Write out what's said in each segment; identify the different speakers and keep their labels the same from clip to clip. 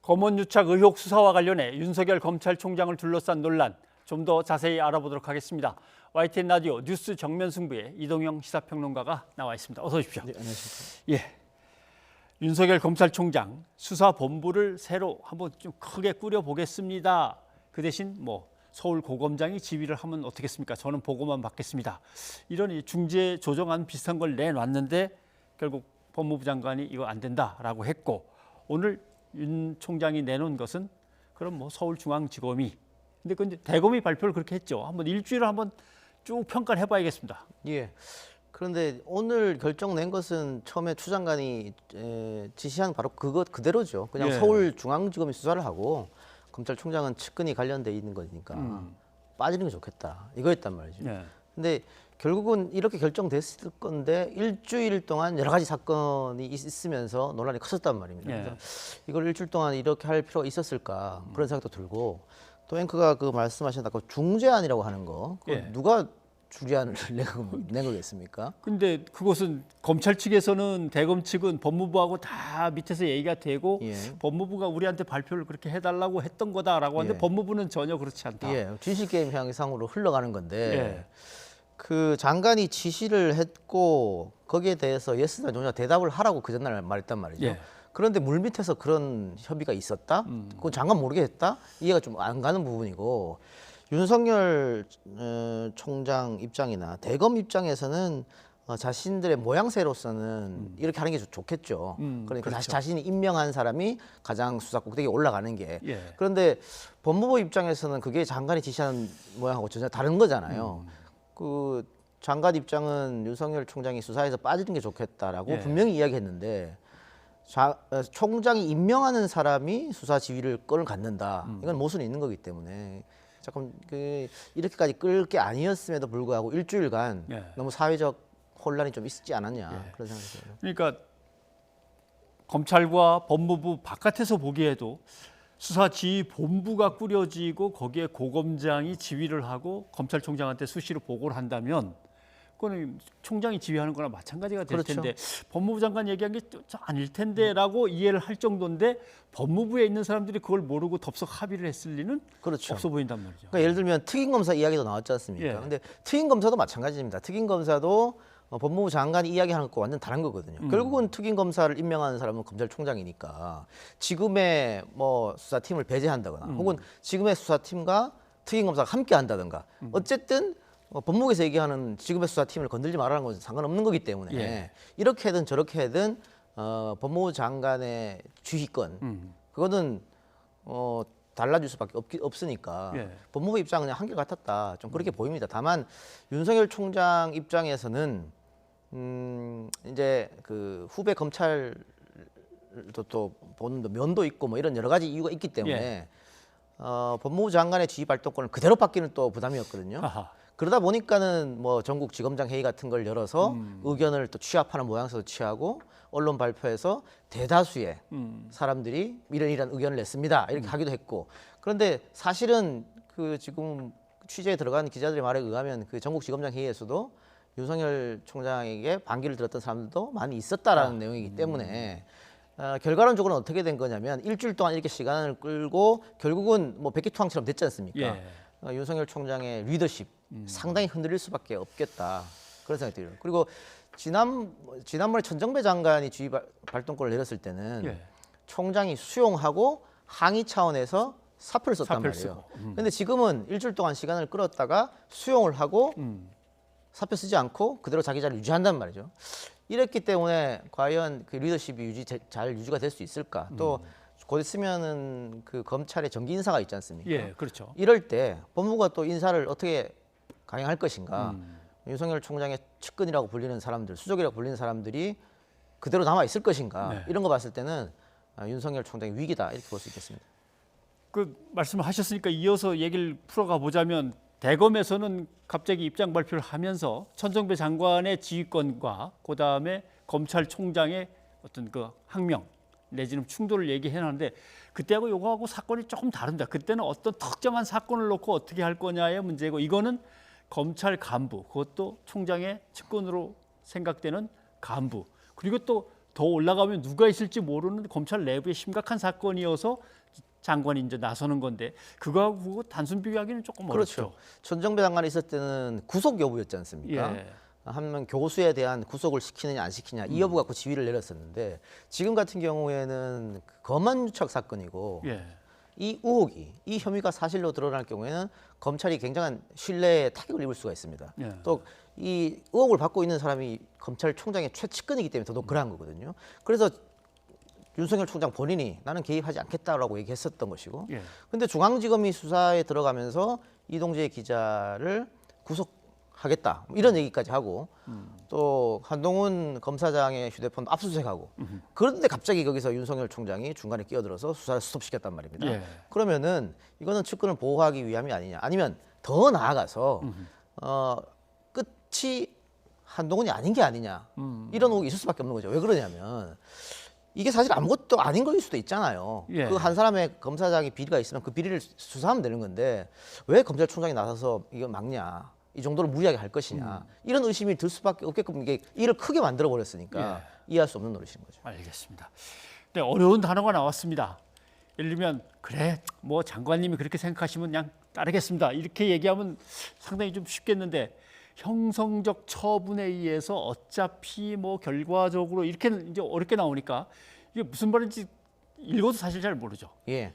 Speaker 1: 검언유착 의혹 수사와 관련해 윤석열 검찰총장을 둘러싼 논란 좀 더 자세히 알아보도록 하겠습니다. YTN 라디오 뉴스 정면 승부에 이동영 시사평론가가 나와 있습니다. 어서 오십시오.
Speaker 2: 네, 안녕하십니까.
Speaker 1: 예, 윤석열 검찰총장 수사본부를 새로 한번 좀 크게 꾸려보겠습니다. 그 대신 서울 고검장이 지휘를 하면 어떻겠습니까? 저는 보고만 받겠습니다. 이런 중재 조정안 비슷한 걸 내놨는데 결국 법무부 장관이 이거 안 된다라고 했고, 오늘 윤 총장이 내놓은 것은 그럼 서울중앙지검이, 근데 그 대검이 발표를 그렇게 했죠. 한번 일주일을 한번 쭉 평가를 해봐야겠습니다.
Speaker 2: 예. 그런데 오늘 결정 낸 것은 처음에 추 장관이 지시한 바로 그것 그대로죠. 그냥
Speaker 1: 예.
Speaker 2: 서울중앙지검이 수사를 하고 검찰총장은 측근이 관련돼 있는 거니까 빠지는 게 좋겠다. 이거였단 말이죠.
Speaker 1: 예.
Speaker 2: 근데 결국은 이렇게 결정됐을 건데 일주일 동안 여러 가지 사건이 있으면서 논란이 컸었단 말입니다.
Speaker 1: 예.
Speaker 2: 그래서 이걸 일주일 동안 이렇게 할 필요가 있었을까 그런 생각도 들고, 또 앵커가 그 말씀하신 아까 중재안이라고 하는 거,
Speaker 1: 예.
Speaker 2: 누가 중재안을 낸 거겠습니까?
Speaker 1: 근데 그것은 검찰 측에서는, 대검 측은 법무부하고 다 밑에서 얘기가 되고,
Speaker 2: 예.
Speaker 1: 법무부가 우리한테 발표를 그렇게 해달라고 했던 거다라고 하는데
Speaker 2: 예.
Speaker 1: 법무부는 전혀 그렇지 않다.
Speaker 2: 예, 진실 게임 향상으로 흘러가는 건데
Speaker 1: 예.
Speaker 2: 그 장관이 지시를 했고 거기에 대해서 예스나 노냐 대답을 하라고 그 전날 말했단 말이죠.
Speaker 1: 예.
Speaker 2: 그런데 물밑에서 그런 협의가 있었다? 그건 장관 모르게 했다? 이해가 좀 안 가는 부분이고, 윤석열 총장 입장이나 대검 입장에서는 자신들의 모양새로서는 이렇게 하는 게 좋겠죠. 그러니까
Speaker 1: 그렇죠.
Speaker 2: 자신이 임명한 사람이 가장 수사 꼭대기에 올라가는 게.
Speaker 1: 예.
Speaker 2: 그런데 법무부 입장에서는 그게 장관이 지시하는 모양하고 전혀 다른 거잖아요. 그 장관 입장은 윤석열 총장이 수사에서 빠지는 게 좋겠다라고
Speaker 1: 예.
Speaker 2: 분명히 이야기했는데, 총장이 임명하는 사람이 수사 지휘를 끈을 갖는다. 이건 모순이 있는 거기 때문에 조금 이렇게까지 끌 게 아니었음에도 불구하고 일주일간
Speaker 1: 예.
Speaker 2: 너무 사회적 혼란이 좀 있지 않았냐,
Speaker 1: 예.
Speaker 2: 그런 생각이 들어요.
Speaker 1: 그러니까 검찰과 법무부 바깥에서 보기에도 수사지휘본부가 꾸려지고 거기에 고검장이 지휘를 하고 검찰총장한테 수시로 보고를 한다면 그거는 총장이 지휘하는 거나 마찬가지가 될
Speaker 2: 그렇죠.
Speaker 1: 텐데, 법무부 장관 얘기한 게 아닐 텐데라고 이해를 할 정도인데 법무부에 있는 사람들이 그걸 모르고 덥석 합의를 했을 리는
Speaker 2: 그렇죠.
Speaker 1: 없어 보인단 말이죠.
Speaker 2: 그러니까 예를 들면 특임검사 이야기도 나왔지 않습니까?
Speaker 1: 예.
Speaker 2: 근데 특임검사도 마찬가지입니다. 특임검사도 법무부 장관이 이야기하는 것과 완전 다른 거거든요. 결국은 특임검사를 임명하는 사람은 검찰총장이니까 지금의 수사팀을 배제한다거나 혹은 지금의 수사팀과 특임검사가 함께 한다든가 어쨌든 법무부에서 얘기하는 지금의 수사팀을 건들지 말라는 건 상관없는 거기 때문에
Speaker 1: 예.
Speaker 2: 이렇게든 저렇게든 법무부 장관의 주의권 그거는 달라질 수밖에 없으니까
Speaker 1: 예.
Speaker 2: 법무부 입장은 그냥 한결같았다, 좀 그렇게 보입니다. 다만 윤석열 총장 입장에서는 이제 그 후배 검찰도 또 보는 면도 있고 이런 여러 가지 이유가 있기 때문에
Speaker 1: 예.
Speaker 2: 법무부 장관의 지휘 발동권을 그대로 받기는 또 부담이었거든요.
Speaker 1: 아하.
Speaker 2: 그러다 보니까는 전국 지검장 회의 같은 걸 열어서 의견을 또 취합하는 모양새도 취하고 언론 발표에서 대다수의 사람들이 이런 의견을 냈습니다, 이렇게 하기도 했고, 그런데 사실은 그 지금 취재에 들어간 기자들의 말에 의하면 그 전국 지검장 회의에서도 윤석열 총장에게 반기를 들었던 사람들도 많이 있었다라는 내용이기 때문에 결과론적으로는 어떻게 된 거냐면 일주일 동안 이렇게 시간을 끌고 결국은 백기투항처럼 됐지 않습니까?
Speaker 1: 예.
Speaker 2: 윤석열 총장의 리더십 상당히 흔들릴 수밖에 없겠다, 그런 생각이 들어요. 그리고 지난번에 천정배 장관이 지휘 발동권을 내렸을 때는
Speaker 1: 예.
Speaker 2: 총장이 수용하고 항의 차원에서 사표를 썼단
Speaker 1: 사표를
Speaker 2: 말이에요.
Speaker 1: 쓰고.
Speaker 2: 근데 지금은 일주일 동안 시간을 끌었다가 수용을 하고 사표 쓰지 않고 그대로 자기 자리를 유지한단 말이죠. 이랬기 때문에 과연 그 리더십이 잘 유지가 될 수 있을까? 또 곧 있으면은 그 검찰의 정기 인사가 있지 않습니까?
Speaker 1: 예, 그렇죠.
Speaker 2: 이럴 때 법무부가 또 인사를 어떻게 강행할 것인가? 윤석열 총장의 측근이라고 불리는 사람들, 수족이라고 불리는 사람들이 그대로 남아 있을 것인가?
Speaker 1: 네.
Speaker 2: 이런 거 봤을 때는 윤석열 총장의 위기다, 이렇게 볼 수 있겠습니다.
Speaker 1: 그 말씀을 하셨으니까 이어서 얘기를 풀어가 보자면, 대검에서는 갑자기 입장 발표를 하면서 천정배 장관의 지휘권과 그다음에 검찰총장의 어떤 그 항명 내지는 충돌을 얘기해 놨는데, 그때하고 요거하고 사건이 조금 다릅니다. 그때는 어떤 특정한 사건을 놓고 어떻게 할 거냐의 문제고, 이거는 검찰 간부, 그것도 총장의 측근으로 생각되는 간부, 그리고 또 더 올라가면 누가 있을지 모르는 검찰 내부의 심각한 사건이어서 장관이 이제 나서는 건데 그거하고 단순 비교하기는 조금
Speaker 2: 그렇죠.
Speaker 1: 어렵죠.
Speaker 2: 천정배 장관이 있을 때는 구속 여부였지 않습니까?
Speaker 1: 예.
Speaker 2: 한 명 교수에 대한 구속을 시키느냐 안 시키냐 이 여부 갖고 지위를 내렸었는데 지금 같은 경우에는 검언 유착 사건이고
Speaker 1: 예.
Speaker 2: 이 의혹이 이 혐의가 사실로 드러날 경우에는 검찰이 굉장한 신뢰에 타격을 입을 수가 있습니다.
Speaker 1: 예.
Speaker 2: 또 이 의혹을 받고 있는 사람이 검찰총장의 최측근이기 때문에 더더욱 그러한 거거든요. 그래서 윤석열 총장 본인이 나는 개입하지 않겠다라고 얘기했었던 것이고,
Speaker 1: 예.
Speaker 2: 근데 중앙지검이 수사에 들어가면서 이동재 기자를 구속하겠다 이런 얘기까지 하고, 또 한동훈 검사장의 휴대폰 압수수색하고, 그런데 갑자기 거기서 윤석열 총장이 중간에 끼어들어서 수사를 스톱시켰단 말입니다.
Speaker 1: 예.
Speaker 2: 그러면은 이거는 측근을 보호하기 위함이 아니냐, 아니면 더 나아가서 끝이 한동훈이 아닌 게 아니냐 이런 의혹이 있을 수밖에 없는 거죠. 왜 그러냐면 이게 사실 아무것도 아닌 거일 수도 있잖아요.
Speaker 1: 예.
Speaker 2: 그 한 사람의 검사장이 비리가 있으면 그 비리를 수사하면 되는 건데 왜 검찰총장이 나서서 이거 막냐, 이 정도로 무리하게 할 것이냐 이런 의심이 들 수밖에 없게끔 이게 일을 크게 만들어 버렸으니까 이해할 수 없는 노릇인 거죠.
Speaker 1: 알겠습니다. 네, 어려운 단어가 나왔습니다. 예를 들면 그래 뭐 장관님이 그렇게 생각하시면 그냥 따르겠습니다. 이렇게 얘기하면 상당히 좀 쉽겠는데 형성적 처분에 의해서 어차피 뭐 결과적으로 이렇게 이제 어렵게 나오니까 이게 무슨 말인지 읽어도 사실 잘 모르죠.
Speaker 2: 예.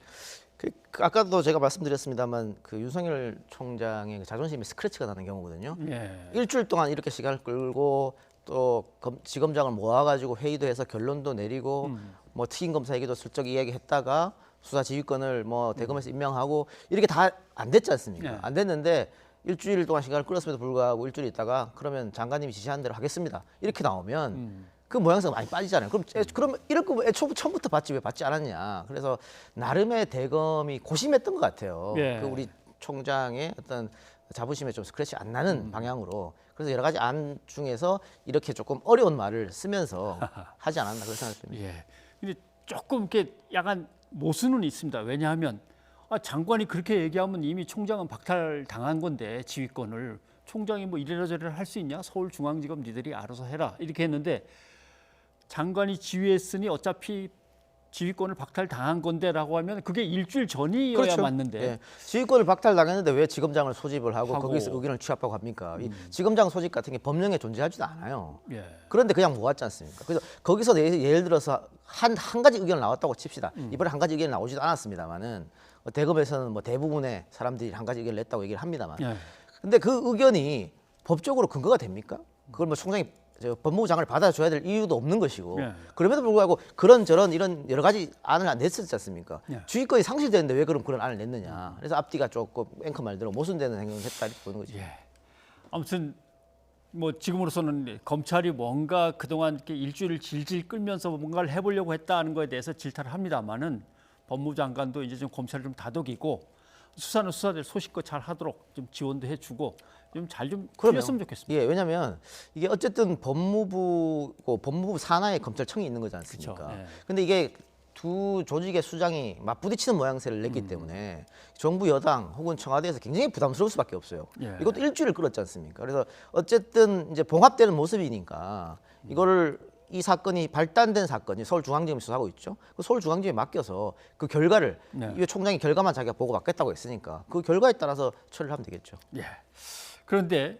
Speaker 2: 그 아까도 제가 말씀드렸습니다만 그 윤석열 총장의 자존심이 스크래치가 나는 경우거든요.
Speaker 1: 예.
Speaker 2: 일주일 동안 이렇게 시간을 끌고 또 지검장을 모아가지고 회의도 해서 결론도 내리고 뭐 특임 검사 얘기도 슬쩍 이야기했다가 수사 지휘권을 뭐 대검에서 임명하고 이렇게 다 안 됐지 않습니까?
Speaker 1: 네.
Speaker 2: 안 됐는데 일주일 동안 시간을 끌었음에도 불구하고 일주일 있다가 그러면 장관님이 지시한 대로 하겠습니다. 이렇게 나오면 그 모양새가 많이 빠지잖아요. 그럼 이럴 거면 처음부터 받지 왜 받지 않았냐. 그래서 나름의 대검이 고심했던 것 같아요.
Speaker 1: 예.
Speaker 2: 그 우리 총장의 어떤 자부심에 좀 스크래치 안 나는 방향으로. 그래서 여러 가지 안 중에서 이렇게 조금 어려운 말을 쓰면서 하지 않았나 그런 생각이 듭니다.
Speaker 1: 예. 근데 조금 이렇게 약간 모순은 있습니다. 왜냐하면 장관이 그렇게 얘기하면 이미 총장은 박탈당한 건데 지휘권을 총장이 뭐 이래라 저래라 할 수 있냐? 서울중앙지검 니들이 알아서 해라 이렇게 했는데 장관이 지휘했으니 어차피 지휘권을 박탈당한 건데라고 하면 그게 일주일 전이어야
Speaker 2: 그렇죠.
Speaker 1: 맞는데
Speaker 2: 예. 지휘권을 박탈당했는데 왜 지검장을 소집을 하고
Speaker 1: 하고.
Speaker 2: 거기서 의견을 취합하고 합니까? 이 지검장 소집 같은 게 법령에 존재하지도 않아요.
Speaker 1: 예.
Speaker 2: 그런데 그냥 모았지 않습니까? 그래서 거기서 예를 들어서 한 가지 의견 나왔다고 칩시다. 이번에 한 가지 의견 나오지도 않았습니다만은 대검에서는 뭐 대부분의 사람들이 한 가지 의견을 냈다고 얘기를 합니다만.
Speaker 1: 예.
Speaker 2: 근데 그 의견이 법적으로 근거가 됩니까? 그걸 뭐 총장이 법무부 장관을 받아줘야 될 이유도 없는 것이고
Speaker 1: 예.
Speaker 2: 그럼에도 불구하고 그런저런 이런 여러 가지 안을 냈었지 않습니까?
Speaker 1: 예.
Speaker 2: 주의권이 상실되는데 왜 그런 안을 냈느냐. 그래서 앞뒤가 조금 앵커 말대로 모순되는 행동을 했다 이렇게 보는 거죠.
Speaker 1: 예. 아무튼 뭐 지금으로서는 검찰이 뭔가 그동안 이렇게 일주일을 질질 끌면서 뭔가를 해보려고 했다는 거에 대해서 질타를 합니다만은 법무부 장관도 이제 좀 검찰을 좀 다독이고 수사는 수사대로 소식껏 잘 하도록 좀 지원도 해주고 좀 잘 좀 풀렸으면 좋겠습니다.
Speaker 2: 예, 왜냐하면 이게 어쨌든 법무부 산하에 검찰청이 있는 거지 않습니까?
Speaker 1: 그렇죠. 예.
Speaker 2: 근데 이게 두 조직의 수장이 맞부딪히는 모양새를 냈기 때문에 정부 여당 혹은 청와대에서 굉장히 부담스러울 수밖에 없어요.
Speaker 1: 예.
Speaker 2: 이것도 일주일을 끌었지 않습니까? 그래서 어쨌든 이제 봉합되는 모습이니까 이거를 이 사건이 발단된 사건이 서울중앙지검이 수사하고 있죠. 그 서울중앙지검에 맡겨서 그 결과를
Speaker 1: 네.
Speaker 2: 이 총장이 결과만 자기가 보고 받겠다고 했으니까 그 결과에 따라서 처리를 하면 되겠죠.
Speaker 1: 예. 그런데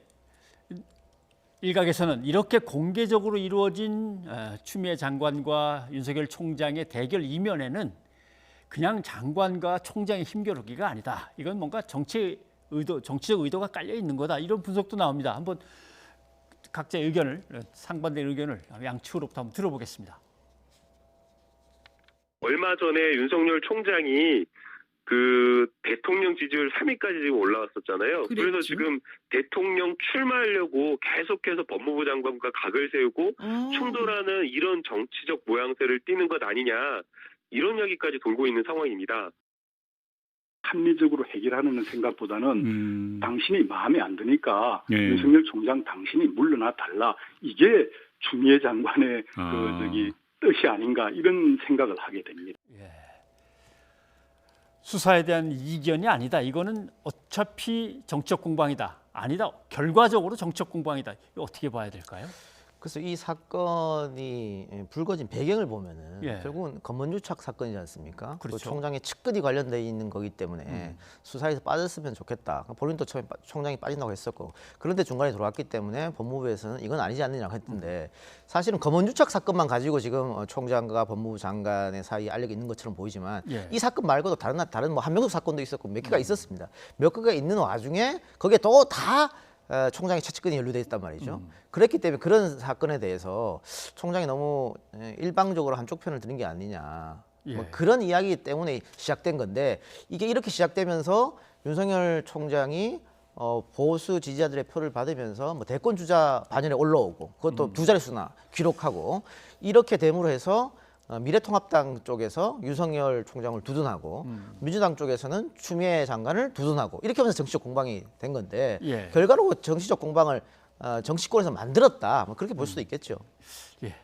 Speaker 1: 일각에서는 이렇게 공개적으로 이루어진 추미애 장관과 윤석열 총장의 대결 이면에는 그냥 장관과 총장의 힘겨루기가 아니다. 이건 뭔가 정치적 의도가 깔려 있는 거다. 이런 분석도 나옵니다. 한번 각자의 의견을 상반된 의견을 양측으로부터 한번 들어보겠습니다.
Speaker 3: 얼마 전에 윤석열 총장이 그 대통령 지지율 3위까지 지금 올라왔었잖아요.
Speaker 1: 그랬죠.
Speaker 3: 그래서 지금 대통령 출마하려고 계속해서 법무부 장관과 각을 세우고 충돌하는 이런 정치적 모양새를 띠는 것 아니냐 이런 이야기까지 돌고 있는 상황입니다.
Speaker 4: 합리적으로 해결하는 생각보다는 당신이 마음에 안 드니까
Speaker 5: 예.
Speaker 4: 윤석열 총장 당신이 물러나 달라. 이게 추미애 장관의 뜻이 아닌가 이런 생각을 하게 됩니다.
Speaker 1: 예. 수사에 대한 이견이 아니다. 이거는 어차피 정치적 공방이다. 아니다. 결과적으로 정치적 공방이다. 이거 어떻게 봐야 될까요?
Speaker 2: 그래서 이 사건이 불거진 배경을 보면은
Speaker 1: 예.
Speaker 2: 결국은 검언유착 사건이지 않습니까?
Speaker 1: 그렇죠.
Speaker 2: 또 총장의 측근이 관련돼 있는 거기 때문에 수사에서 빠졌으면 좋겠다. 본인도 처음에 총장이 빠진다고 했었고 그런데 중간에 들어왔기 때문에 법무부에서는 이건 아니지 않느냐고 했던데 사실은 검언유착 사건만 가지고 지금 총장과 법무부 장관의 사이에 알력이 있는 것처럼 보이지만
Speaker 1: 예.
Speaker 2: 이 사건 말고도 다른 뭐 한명숙 사건도 있었고 몇 개가 있었습니다. 몇 개가 있는 와중에 거기에 또 다 총장의 최측근이 연루돼 있단 말이죠. 그랬기 때문에 그런 사건에 대해서 총장이 너무 일방적으로 한쪽 편을 드는 게 아니냐.
Speaker 1: 예.
Speaker 2: 뭐 그런 이야기 때문에 시작된 건데 이게 이렇게 시작되면서 윤석열 총장이 보수 지지자들의 표를 받으면서 뭐 대권 주자 반열에 올라오고 그것도 두 자릿수나 기록하고 이렇게 됨으로 해서 미래통합당 쪽에서 윤석열 총장을 두둔하고 민주당 쪽에서는 추미애 장관을 두둔하고 이렇게 하면서 정치적 공방이 된 건데
Speaker 1: 예.
Speaker 2: 결과로 정치적 공방을 정치권에서 만들었다 뭐 그렇게 볼 수도 있겠죠.
Speaker 1: 예.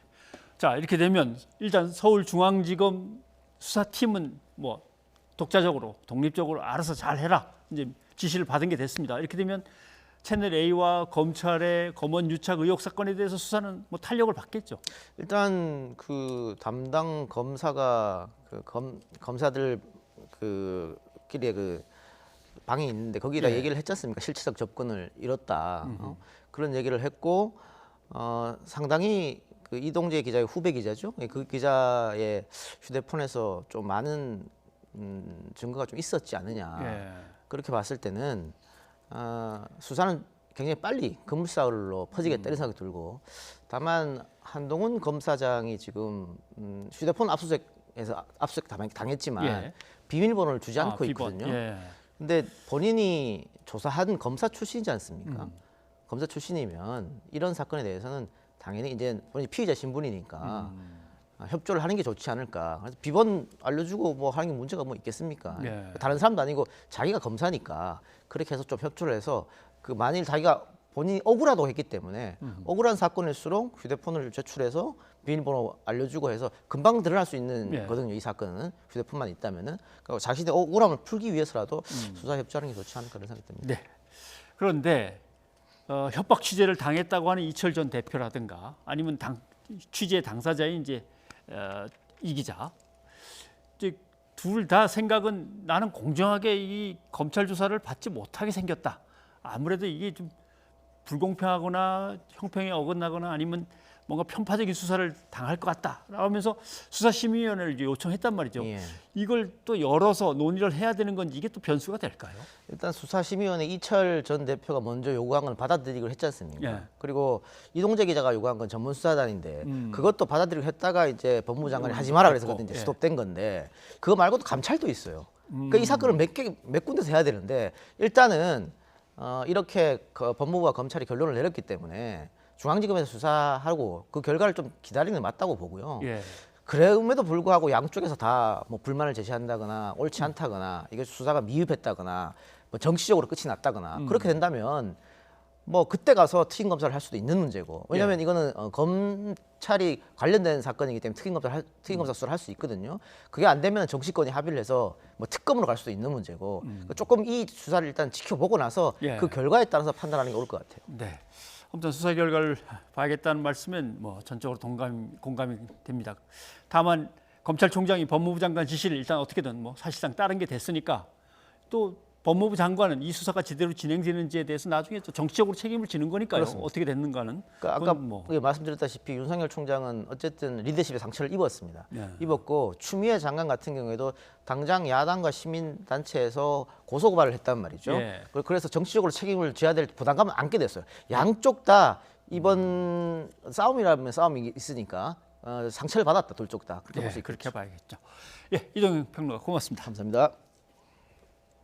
Speaker 1: 자 이렇게 되면 일단 서울중앙지검 수사팀은 뭐 독자적으로 독립적으로 알아서 잘 해라 이제 지시를 받은 게 됐습니다. 이렇게 되면 채널 A와 검찰의 검언유착 의혹 사건에 대해서 수사는 뭐 탄력을 받겠죠.
Speaker 2: 일단 그 담당 검사가 검사들 그끼리의 그 방이 있는데 거기다
Speaker 1: 예.
Speaker 2: 얘기를 했지 않습니까? 실체적 접근을 잃었다. 그런 얘기를 했고 상당히 그 이동재 기자의 후배 기자죠. 그 기자의 휴대폰에서 좀 많은 증거가 좀 있었지 않느냐.
Speaker 1: 예.
Speaker 2: 그렇게 봤을 때는 수사는 굉장히 빨리 급물살로 퍼지겠다 이런 생각이 들고 다만 한동훈 검사장이 지금 휴대폰 압수수색에서 압수수색 당했지만
Speaker 1: 예.
Speaker 2: 비밀번호를 주지 않고
Speaker 1: 비번.
Speaker 2: 있거든요.
Speaker 1: 예.
Speaker 2: 근데 본인이 조사한 검사 출신이지 않습니까? 검사 출신이면 이런 사건에 대해서는 당연히 이제 본인이 피의자 신분이니까 협조를 하는 게 좋지 않을까. 그래서 비번 알려주고 뭐 하는 게 문제가 뭐 있겠습니까?
Speaker 1: 예.
Speaker 2: 다른 사람도 아니고 자기가 검사니까 그렇게 해서 좀 협조를 해서 그 만일 자기가 본인이 억울하다고 했기 때문에 억울한 사건일수록 휴대폰을 제출해서 비밀번호 알려주고 해서 금방 드러날 수 있는
Speaker 1: 예.
Speaker 2: 거든요. 이 사건은 휴대폰만 있다면은 그러니까 자신의 억울함을 풀기 위해서라도 수사 협조하는 게 좋지 않을까 그런 생각이 듭니다.
Speaker 1: 네. 그런데 협박 취재를 당했다고 하는 이철 전 대표라든가 아니면 취재 당사자인 이제 이 기자, 이제 둘 다 생각은 나는 공정하게 이 검찰 조사를 받지 못하게 생겼다. 아무래도 이게 좀 불공평하거나 형평에 어긋나거나 아니면 뭔가 편파적인 수사를 당할 것 같다. 라면서 수사심의위원회를 요청했단 말이죠.
Speaker 2: 예.
Speaker 1: 이걸 또 열어서 논의를 해야 되는 건지 이게 또 변수가 될까요?
Speaker 2: 일단 수사심의위원회 이철 전 대표가 먼저 요구한 건 받아들이기로 했지 않습니까?
Speaker 1: 예.
Speaker 2: 그리고 이동재 기자가 요구한 건 전문수사단인데 그것도 받아들이기로 했다가 이제 법무부 장관이 하지 마라 그래서 그때 이제
Speaker 1: 예.
Speaker 2: 스톱된 건데 그거 말고도 감찰도 있어요. 그러니까 이 사건을 몇 군데서 해야 되는데 일단은 이렇게 법무부와 검찰이 결론을 내렸기 때문에 중앙지검에서 수사하고 그 결과를 좀 기다리는 게 맞다고 보고요.
Speaker 1: 예.
Speaker 2: 그럼에도 불구하고 양쪽에서 다 뭐 불만을 제시한다거나 옳지 않다거나 이게 수사가 미흡했다거나 뭐 정치적으로 끝이 났다거나 그렇게 된다면 뭐 그때 가서 특임 검사를 할 수도 있는 문제고 왜냐하면 이거는 검찰이 관련된 사건이기 때문에 특임 검사 수사를 할 수 있거든요. 그게 안 되면 정치권이 합의를 해서 뭐 특검으로 갈 수도 있는 문제고 그러니까 조금 이 수사를 일단 지켜보고 나서
Speaker 1: 예.
Speaker 2: 그 결과에 따라서 판단하는 게 옳을 것 같아요.
Speaker 1: 네. 아무튼 수사 결과를 봐야겠다는 말씀은 뭐 전적으로 공감이 됩니다. 다만 검찰총장이 법무부 장관 지시를 일단 어떻게든 뭐 사실상 따른 게 됐으니까 또 법무부 장관은 이 수사가 제대로 진행되는지에 대해서 나중에 또 정치적으로 책임을 지는 거니까요.
Speaker 2: 그렇습니다.
Speaker 1: 어떻게 됐는가는.
Speaker 2: 그러니까 아까
Speaker 1: 뭐.
Speaker 2: 말씀드렸다시피 윤석열 총장은 어쨌든 리더십의 상처를 입었습니다.
Speaker 1: 네.
Speaker 2: 입었고 추미애 장관 같은 경우에도 당장 야당과 시민단체에서 고소고발을 했단 말이죠.
Speaker 1: 예.
Speaker 2: 그래서 정치적으로 책임을 져야 될 부담감을 안게 됐어요. 양쪽 다 이번 싸움이라면 싸움이 있으니까 상처를 받았다. 둘 쪽 다. 그렇게 볼 수 있겠죠.
Speaker 1: 그렇게 봐야겠죠. 예, 이동영 평론가 고맙습니다.
Speaker 2: 감사합니다.